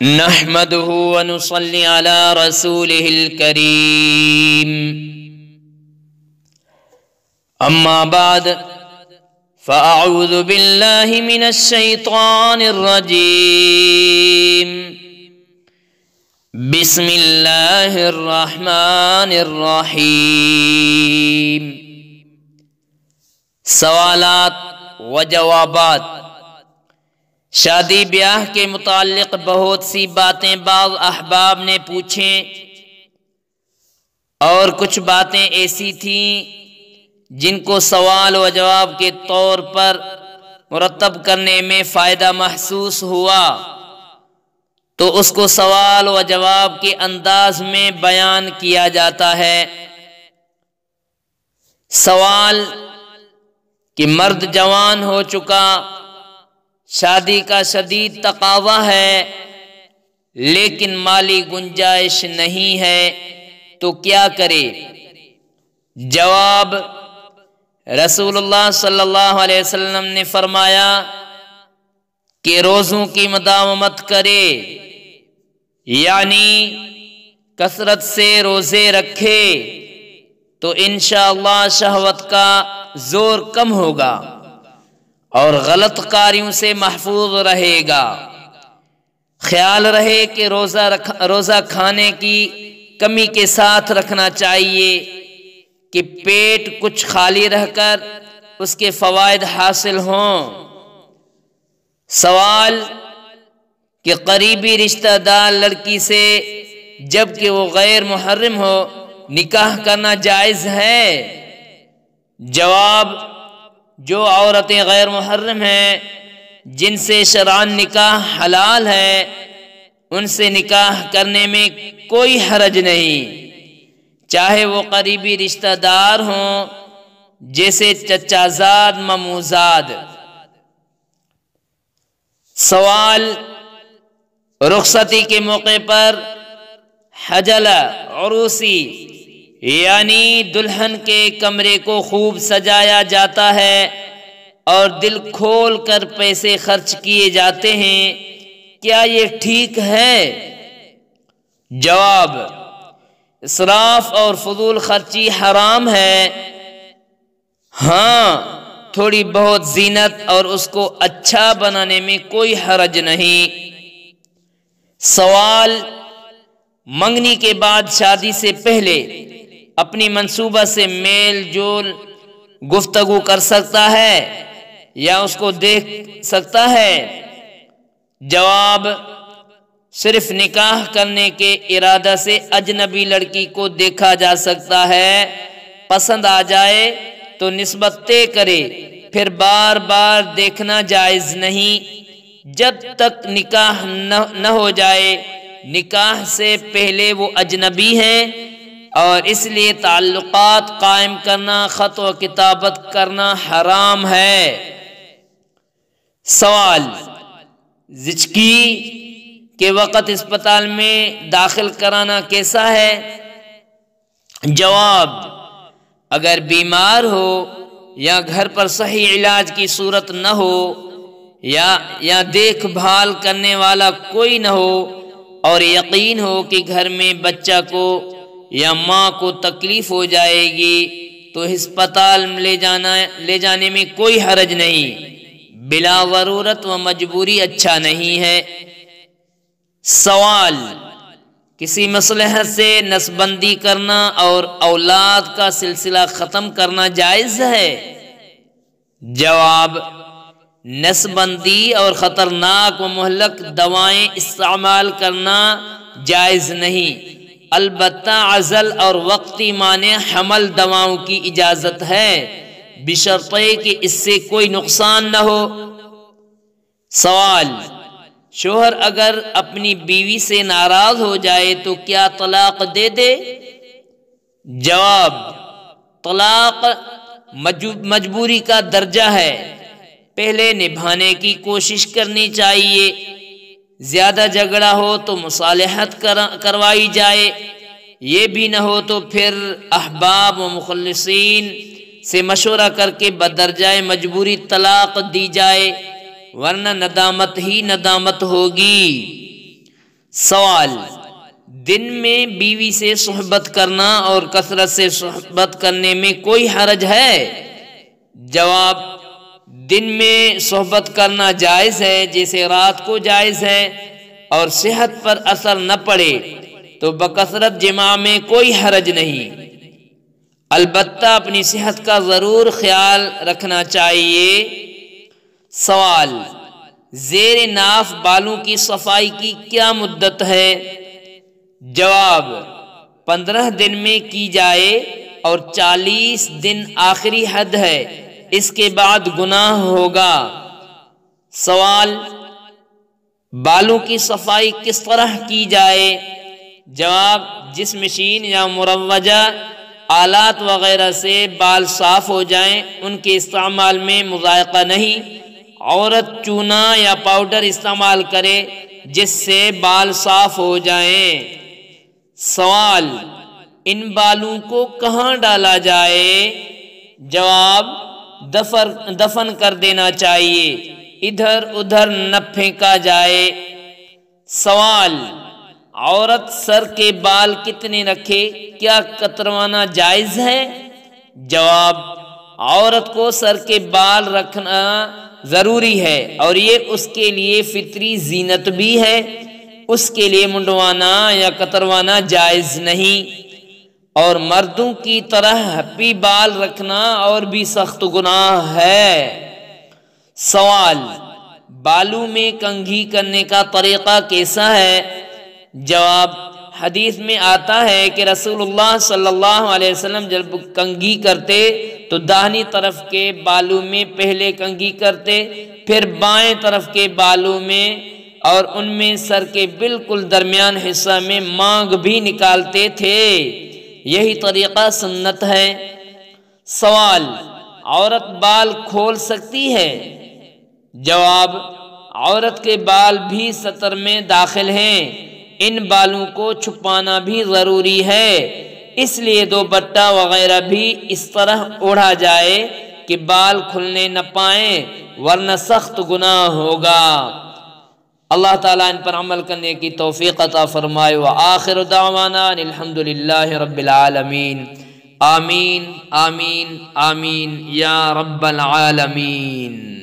نحمده ونصلي على رسوله الكريم أما بعد فأعوذ بالله من الشيطان الرجيم بسم الله الرحمن الرحيم سوالات و جوابات۔ شادی بیاہ کے متعلق بہت سی باتیں بعض احباب نے پوچھیں اور کچھ باتیں ایسی تھیں جن کو سوال و جواب کے طور پر مرتب کرنے میں فائدہ محسوس ہوا تو اس کو سوال و جواب کے انداز میں بیان کیا جاتا ہے۔ سوال کہ مرد جوان ہو چکا، شادی کا شدید تقاضا ہے لیکن مالی گنجائش نہیں ہے تو کیا کرے؟ جواب: رسول اللہ صلی اللہ علیہ وسلم نے فرمایا کہ روزوں کی مداومت کرے، یعنی کثرت سے روزے رکھے تو انشاءاللہ شہوت کا زور کم ہوگا اور غلط کاریوں سے محفوظ رہے گا۔ خیال رہے کہ روزہ کھانے کی کمی کے ساتھ رکھنا چاہیے کہ پیٹ کچھ خالی رہ کر اس کے فوائد حاصل ہوں۔ سوال کہ قریبی رشتہ دار لڑکی سے جب کہ وہ غیر محرم ہو نکاح کرنا جائز ہے؟ جواب: جو عورتیں غیر محرم ہیں جن سے شرعاً نکاح حلال ہے ان سے نکاح کرنے میں کوئی حرج نہیں، چاہے وہ قریبی رشتہ دار ہوں جیسے چچا زاد، ماموں زاد۔ سوال: رخصتی کے موقع پر حجل عروسی یعنی دلہن کے کمرے کو خوب سجایا جاتا ہے اور دل کھول کر پیسے خرچ کیے جاتے ہیں، کیا یہ ٹھیک ہے؟ جواب: اسراف اور فضول خرچی حرام ہے، ہاں تھوڑی بہت زینت اور اس کو اچھا بنانے میں کوئی حرج نہیں۔ سوال: منگنی کے بعد شادی سے پہلے اپنی منصوبہ سے میل جول گفتگو کر سکتا ہے یا اس کو دیکھ سکتا ہے؟ جواب: صرف نکاح کرنے کے ارادہ سے اجنبی لڑکی کو دیکھا جا سکتا ہے، پسند آ جائے تو نسبت طے کرے، پھر بار بار دیکھنا جائز نہیں جب تک نکاح نہ ہو جائے۔ نکاح سے پہلے وہ اجنبی ہیں اور اس لیے تعلقات قائم کرنا، خط و کتابت کرنا حرام ہے۔ سوال: زچگی کے وقت اسپتال میں داخل کرانا کیسا ہے؟ جواب: اگر بیمار ہو یا گھر پر صحیح علاج کی صورت نہ ہو یا دیکھ بھال کرنے والا کوئی نہ ہو اور یقین ہو کہ گھر میں بچہ کو یا ماں کو تکلیف ہو جائے گی تو ہسپتال لے جانے میں کوئی حرج نہیں، بلا ضرورت و مجبوری اچھا نہیں ہے۔ سوال: کسی مصلحت سے نسبندی کرنا اور اولاد کا سلسلہ ختم کرنا جائز ہے؟ جواب: نسبندی اور خطرناک و مہلک دوائیں استعمال کرنا جائز نہیں، البتہ عزل اور وقتی مانع حمل دواؤں کی اجازت ہے بشرط کہ اس سے کوئی نقصان نہ ہو۔ سوال: شوہر اگر اپنی بیوی سے ناراض ہو جائے تو کیا طلاق دے دے؟ جواب: طلاق مجبوری کا درجہ ہے، پہلے نبھانے کی کوشش کرنی چاہیے، زیادہ جھگڑا ہو تو مصالحت کروائی جائے، یہ بھی نہ ہو تو پھر احباب و مخلصین سے مشورہ کر کے بدرجہ مجبوری طلاق دی جائے، ورنہ ندامت ہی ندامت ہوگی۔ سوال: دن میں بیوی سے صحبت کرنا اور کثرت سے صحبت کرنے میں کوئی حرج ہے؟ جواب: دن میں صحبت کرنا جائز ہے جیسے رات کو جائز ہے، اور صحت پر اثر نہ پڑے تو بکثرت جماع میں کوئی حرج نہیں، البتہ اپنی صحت کا ضرور خیال رکھنا چاہیے۔ سوال: زیر ناف بالوں کی صفائی کی کیا مدت ہے؟ جواب: 15 دن میں کی جائے اور 40 دن آخری حد ہے، اس کے بعد گناہ ہوگا۔ سوال: بالوں کی صفائی کس طرح کی جائے؟ جواب: جس مشین یا مروجہ آلات وغیرہ سے بال صاف ہو جائیں ان کے استعمال میں مذائقہ نہیں۔ عورت چونا یا پاؤڈر استعمال کرے جس سے بال صاف ہو جائیں۔ سوال: ان بالوں کو کہاں ڈالا جائے؟ جواب: دفن کر دینا چاہیے، ادھر ادھر نہ پھینکا جائے۔ سوال: عورت سر کے بال کتنے رکھے؟ کیا کتروانا جائز ہے؟ جواب: عورت کو سر کے بال رکھنا ضروری ہے اور یہ اس کے لیے فطری زینت بھی ہے، اس کے لیے منڈوانا یا کتروانا جائز نہیں، اور مردوں کی طرح ہپی بال رکھنا اور بھی سخت گناہ ہے۔ سوال: بالوں میں کنگھی کرنے کا طریقہ کیسا ہے؟ جواب: حدیث میں آتا ہے کہ رسول اللہ صلی اللہ علیہ وسلم جب کنگھی کرتے تو داہنی طرف کے بالوں میں پہلے کنگھی کرتے، پھر بائیں طرف کے بالوں میں، اور ان میں سر کے بالکل درمیان حصہ میں مانگ بھی نکالتے تھے۔ یہی طریقہ سنت ہے۔ سوال: عورت بال کھول سکتی ہے؟ جواب: عورت کے بال بھی سطر میں داخل ہیں، ان بالوں کو چھپانا بھی ضروری ہے، اس لیے دوپٹہ وغیرہ بھی اس طرح اوڑھا جائے کہ بال کھلنے نہ پائیں، ورنہ سخت گناہ ہوگا۔ اللہ تعالیٰ ان پر عمل کرنے کی توفیق عطا فرمائے۔ وآخر دعوانا الحمد للہ رب العالمین۔ آمین آمین آمین یا رب العالمین۔